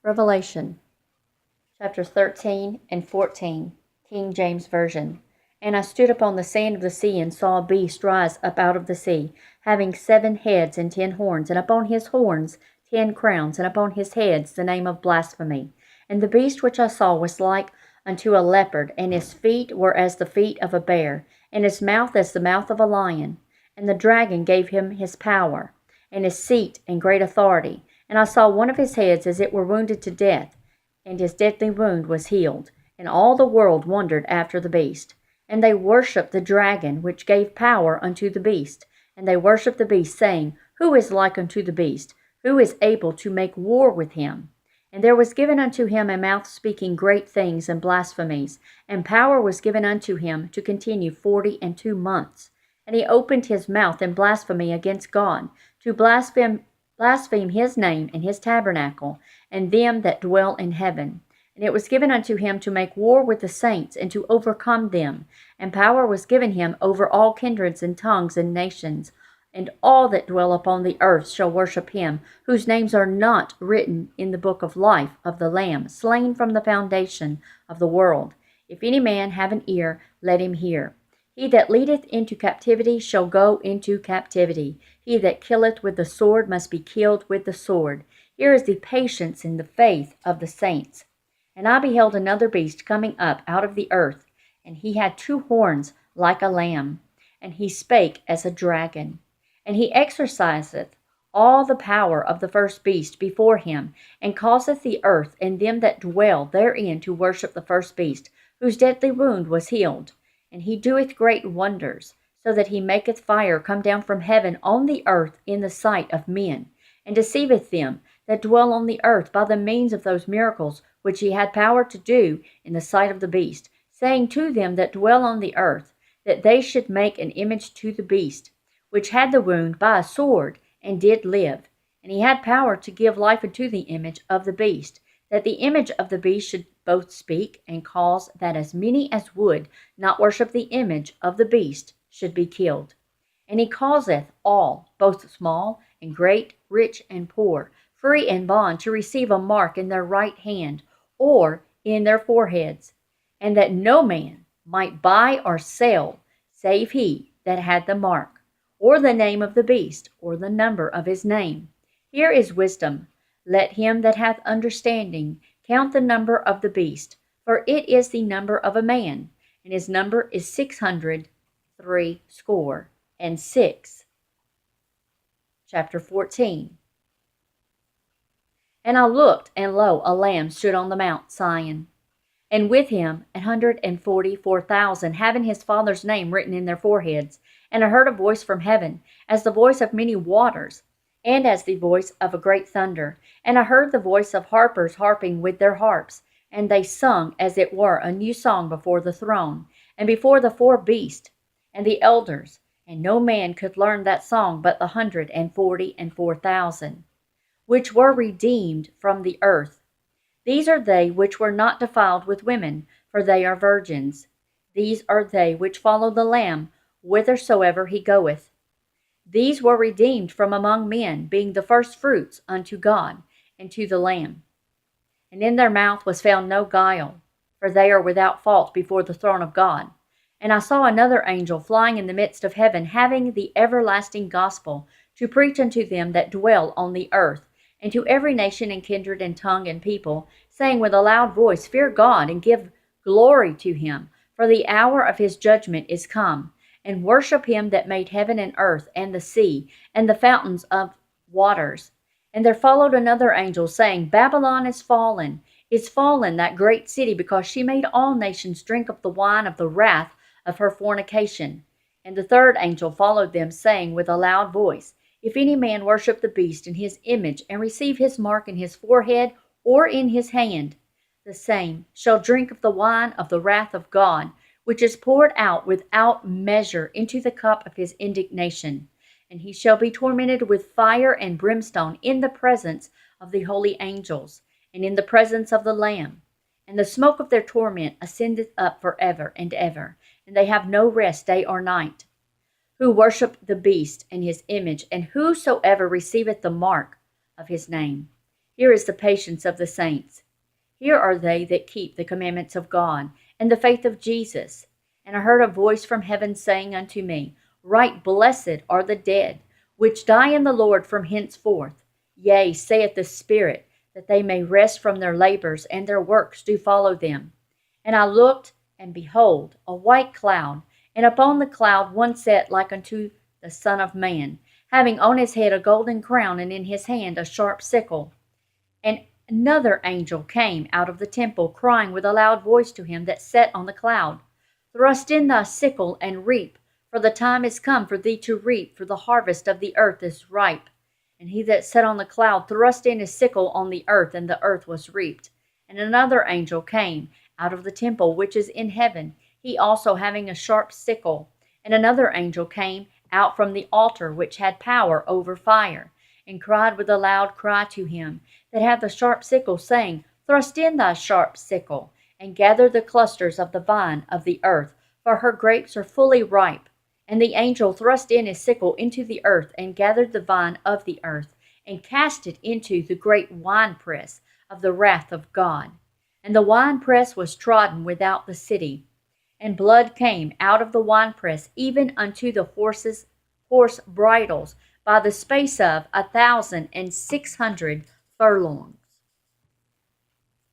Revelation, chapters 13 and 14, King James Version. And I stood upon the sand of the sea, and saw a beast rise up out of the sea, having 7 heads and 10 horns, and upon his horns 10 crowns, and upon his heads the name of blasphemy. And the beast which I saw was like unto a leopard, and his feet were as the feet of a bear, and his mouth as the mouth of a lion. And the dragon gave him his power, and his seat, and great authority. And I saw one of his heads as it were wounded to death, and his deadly wound was healed. And all the world wondered after the beast. And they worshipped the dragon, which gave power unto the beast. And they worshipped the beast, saying, Who is like unto the beast? Who is able to make war with him? And there was given unto him a mouth speaking great things and blasphemies, and power was given unto him to continue 42 months. And he opened his mouth in blasphemy against God, to blaspheme his name and his tabernacle, and them that dwell in heaven. And it was given unto him to make war with the saints, and to overcome them. And power was given him over all kindreds and tongues and nations. And all that dwell upon the earth shall worship him, whose names are not written in the book of life of the Lamb, slain from the foundation of the world. If any man have an ear, let him hear. He that leadeth into captivity shall go into captivity. He that killeth with the sword must be killed with the sword. Here is the patience and the faith of the saints. And I beheld another beast coming up out of the earth, and he had 2 horns like a lamb, and he spake as a dragon. And he exerciseth all the power of the first beast before him, and causeth the earth and them that dwell therein to worship the first beast, whose deadly wound was healed. And he doeth great wonders, so that he maketh fire come down from heaven on the earth in the sight of men, and deceiveth them that dwell on the earth by the means of those miracles which he had power to do in the sight of the beast, saying to them that dwell on the earth, that they should make an image to the beast, which had the wound by a sword, and did live. And he had power to give life unto the image of the beast, that the image of the beast should both speak, and cause that as many as would not worship the image of the beast should be killed. And he causeth all, both small and great, rich and poor, free and bond, to receive a mark in their right hand, or in their foreheads, and that no man might buy or sell, save he that had the mark, or the name of the beast, or the number of his name. Here is wisdom. Let him that hath understanding count the number of the beast, for it is the number of a man, and his number is 666. Chapter 14. And I looked, and lo, a Lamb stood on the Mount Sion, and with him 144,000, having his Father's name written in their foreheads. And I heard a voice from heaven, as the voice of many waters, and as the voice of a great thunder. And I heard the voice of harpers harping with their harps, and they sung as it were a new song before the throne, and before the 4 beasts, and the elders. And no man could learn that song but the 144,000, which were redeemed from the earth. These are they which were not defiled with women, for they are virgins. These are they which follow the Lamb whithersoever he goeth. These were redeemed from among men, being the firstfruits unto God and to the Lamb. And in their mouth was found no guile, for they are without fault before the throne of God. And I saw another angel flying in the midst of heaven, having the everlasting gospel, to preach unto them that dwell on the earth, and to every nation and kindred and tongue and people, saying with a loud voice, Fear God, and give glory to him, for the hour of his judgment is come. And worship him that made heaven and earth, and the sea, and the fountains of waters. And there followed another angel, saying, Babylon is fallen, that great city, because she made all nations drink of the wine of the wrath of her fornication. And the third angel followed them, saying with a loud voice, If any man worship the beast in his image, and receive his mark in his forehead or in his hand, the same shall drink of the wine of the wrath of God, which is poured out without measure into the cup of his indignation. And he shall be tormented with fire and brimstone in the presence of the holy angels, and in the presence of the Lamb. And the smoke of their torment ascendeth up forever and ever, and they have no rest day or night, who worship the beast and his image, and whosoever receiveth the mark of his name. Here is the patience of the saints. Here are they that keep the commandments of God, and the faith of Jesus. And I heard a voice from heaven saying unto me, Right blessed are the dead, which die in the Lord from henceforth. Yea, saith the Spirit, that they may rest from their labors, and their works do follow them. And I looked, and behold, a white cloud, and upon the cloud one sat like unto the Son of Man, having on his head a golden crown, and in his hand a sharp sickle. And another angel came out of the temple, crying with a loud voice to him that sat on the cloud, Thrust in thy sickle, and reap, for the time is come for thee to reap, for the harvest of the earth is ripe. And he that sat on the cloud thrust in his sickle on the earth, and the earth was reaped. And another angel came out of the temple which is in heaven, he also having a sharp sickle. And another angel came out from the altar which had power over fire, and cried with a loud cry to him that had the sharp sickle, saying, Thrust in thy sharp sickle, and gather the clusters of the vine of the earth, for her grapes are fully ripe. And the angel thrust in his sickle into the earth, and gathered the vine of the earth, and cast it into the great winepress of the wrath of God. And the winepress was trodden without the city, and blood came out of the winepress, even unto the horse bridles, by the space of 1,600 furlongs.